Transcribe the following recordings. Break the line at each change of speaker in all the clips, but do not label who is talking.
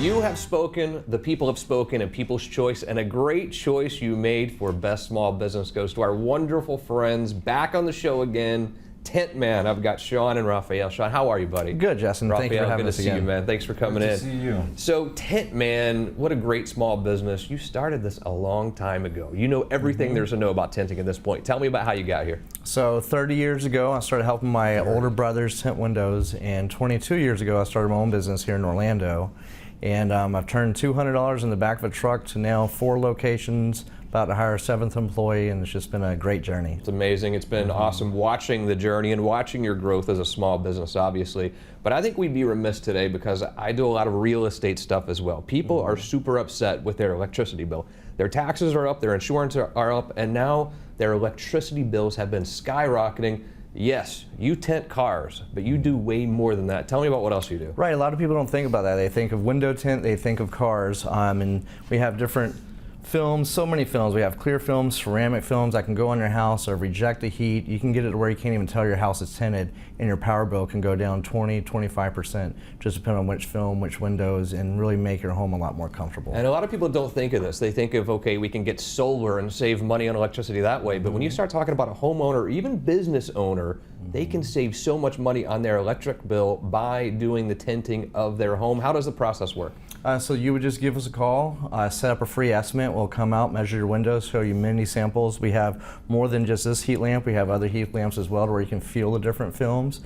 You have spoken, the people have spoken, and People's Choice, and a great choice you made for Best Small Business goes to our wonderful friends back on the show again, Tint Man. I've got Sean and Raphael. Sean, how are you, buddy?
Good, Justin.
Raphael,
thank you for having us again.
Good to see you, man. Thanks for coming in.
Good to see you.
So, Tint Man, what a great small business. You started this a long time ago. You know everything there's to know about tinting at this point. Tell me about how you got here.
So 30 years ago, I started helping my older brothers tint windows, and 22 years ago, I started my own business here in Orlando. And I've turned $200 in the back of a truck to now 4 locations, about to hire a 7th employee, and it's just been a great journey.
It's amazing. It's been awesome watching the journey and watching your growth as a small business, obviously. But I think we'd be remiss today because I do a lot of real estate stuff as well. People are super upset with their electricity bill. Their taxes are up, their insurance are up, and now their electricity bills have been skyrocketing. Yes, you tint cars, but you do way more than that. Tell me about what else you do.
Right, a lot of people don't think about that. They think of window tint, they think of cars, and we have different films, so many films. We have clear films, ceramic films that can go on your house or reject the heat. You can get it to where you can't even tell your house is tinted, and your power bill can go down 20–25%, just depending on which film, which windows, and really make your home a lot more comfortable.
And a lot of people don't think of this. They think of, okay, we can get solar and save money on electricity that way, but when you start talking about a homeowner or even business owner, they can save so much money on their electric bill by doing the tinting of their home. How does the process work?
So you would just give us a call, set up a free estimate. We'll come out, measure your windows, show you many samples. We have more than just this heat lamp. We have other heat lamps as well, where you can feel the different films,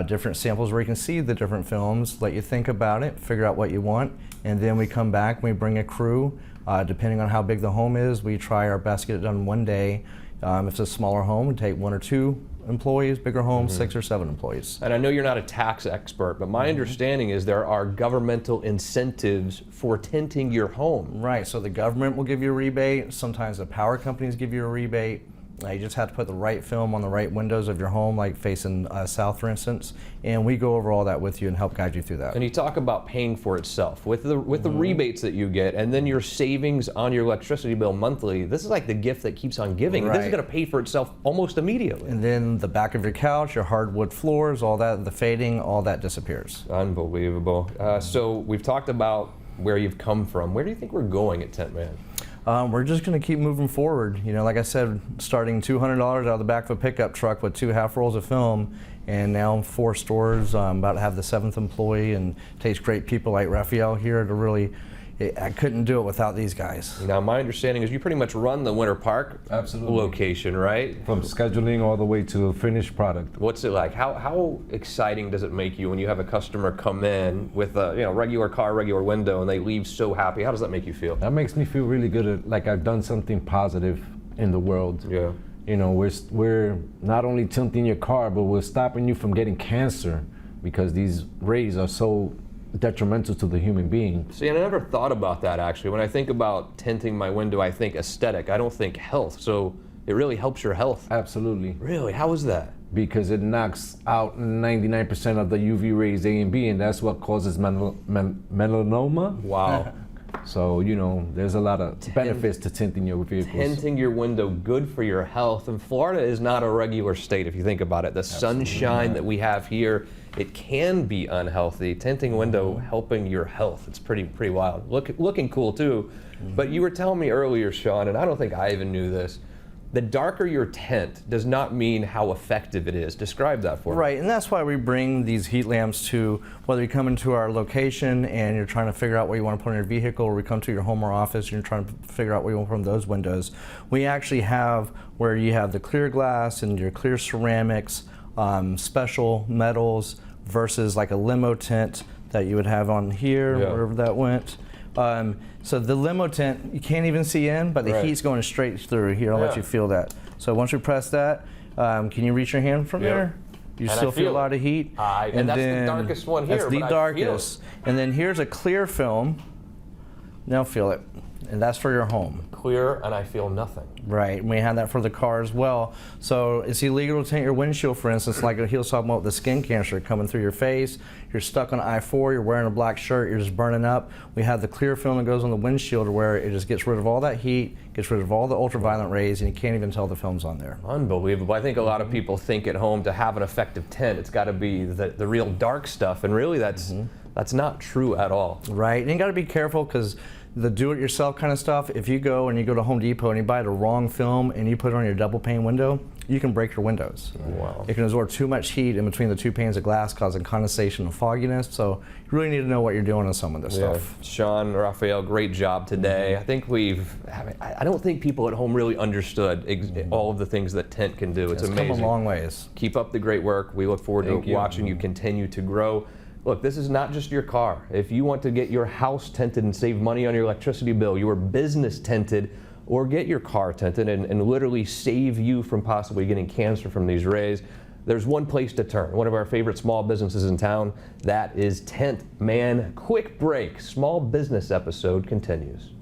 different samples where you can see the different films, let you think about it, figure out what you want, and then we come back, we bring a crew. Depending on how big the home is, we try our best to get it done one day. If it's a smaller home, we take 1 or 2 employees, bigger homes, 6 or 7 employees.
And I know you're not a tax expert, but my understanding is there are governmental incentives for tinting your home.
Right, so the government will give you a rebate. Sometimes the power companies give you a rebate. You just have to put the right film on the right windows of your home, like facing south, for instance, and we go over all that with you and help guide you through that.
And you talk about paying for itself with the rebates that you get, and then your savings on your electricity bill monthly. This is like the gift that keeps on giving.
Right.
This is going to pay for itself almost immediately.
And then the back of your couch, your hardwood floors, all that, the fading, all that disappears.
Unbelievable. So we've talked about where you've come from. Where do you think we're going at Tint Man?
We're just going to keep moving forward. You know, like I said, starting $200 out of the back of a pickup truck with 2 half rolls of film, and now 4 stores. I'm about to have the 7th employee, and it takes great people like Raphael here to really. I couldn't do it without these guys.
Now, my understanding is you pretty much run the Winter Park location, right?
From scheduling all the way to finished product.
What's it like? How exciting does it make you when you have a customer come in with a regular car, regular window, and they leave so happy? How does that make you feel?
That makes me feel really good, like I've done something positive in the world.
Yeah.
You know, we're not only tinting your car, but we're stopping you from getting cancer because these rays are so detrimental to the human being.
See, and I never thought about that actually. When I think about tinting my window, I think aesthetic. I don't think health. So it really helps your health.
Absolutely.
Really? How is that?
Because it knocks out 99% of the UV rays A and B, and that's what causes melanoma.
Wow.
So, you know, there's a lot of benefits to tinting your vehicles.
Tinting your window, good for your health. And Florida is not a regular state if you think about it. The sunshine that we have here, it can be unhealthy. Tinting a window helping your health. It's pretty wild. Looking cool too. But you were telling me earlier, Sean, and I don't think I even knew this, the darker your tint does not mean how effective it is. Describe that for me.
Right, and that's why we bring these heat lamps to, whether you come into our location and you're trying to figure out what you want to put in your vehicle, or we come to your home or office and you're trying to figure out what you want from those windows. We actually have where you have the clear glass and your clear ceramics, special metals versus like a limo tint that you would have on here, wherever that went. So the limo tint, you can't even see in, but the heat's going straight through here. I'll let you feel that. So once you press that, can you reach your hand from there? You still feel a lot of heat.
And that's the darkest one here.
That's the darkest. And then here's a clear film. Now feel it. And that's for your home.
Clear, and I feel nothing.
Right, and we have that for the car as well. So it's illegal to tint your windshield, for instance, like he was talking about the skin cancer coming through your face. You're stuck on I-4, you're wearing a black shirt, you're just burning up. We have the clear film that goes on the windshield where it just gets rid of all that heat, gets rid of all the ultraviolet rays, and you can't even tell the film's on there.
Unbelievable. I think a lot of people think at home to have an effective tint, it's got to be the real dark stuff, and really that's That's not true at all.
Right, and you got to be careful because the do-it-yourself kind of stuff, if you go to Home Depot and you buy the wrong film and you put it on your double pane window, you can break your windows.
Wow.
It can absorb too much heat in between the two panes of glass, causing condensation and fogginess. So you really need to know what you're doing on some of this stuff.
Sean, Raphael, great job today. I think I don't think people at home really understood all of the things that Tint can do. It's amazing.
Come a long ways.
Keep up the great work. We look forward to watching you continue to grow. Look, this is not just your car. If you want to get your house tinted and save money on your electricity bill, your business tinted, or get your car tinted and literally save you from possibly getting cancer from these rays, there's one place to turn. One of our favorite small businesses in town, that is Tint Man. Quick break. Small business episode continues.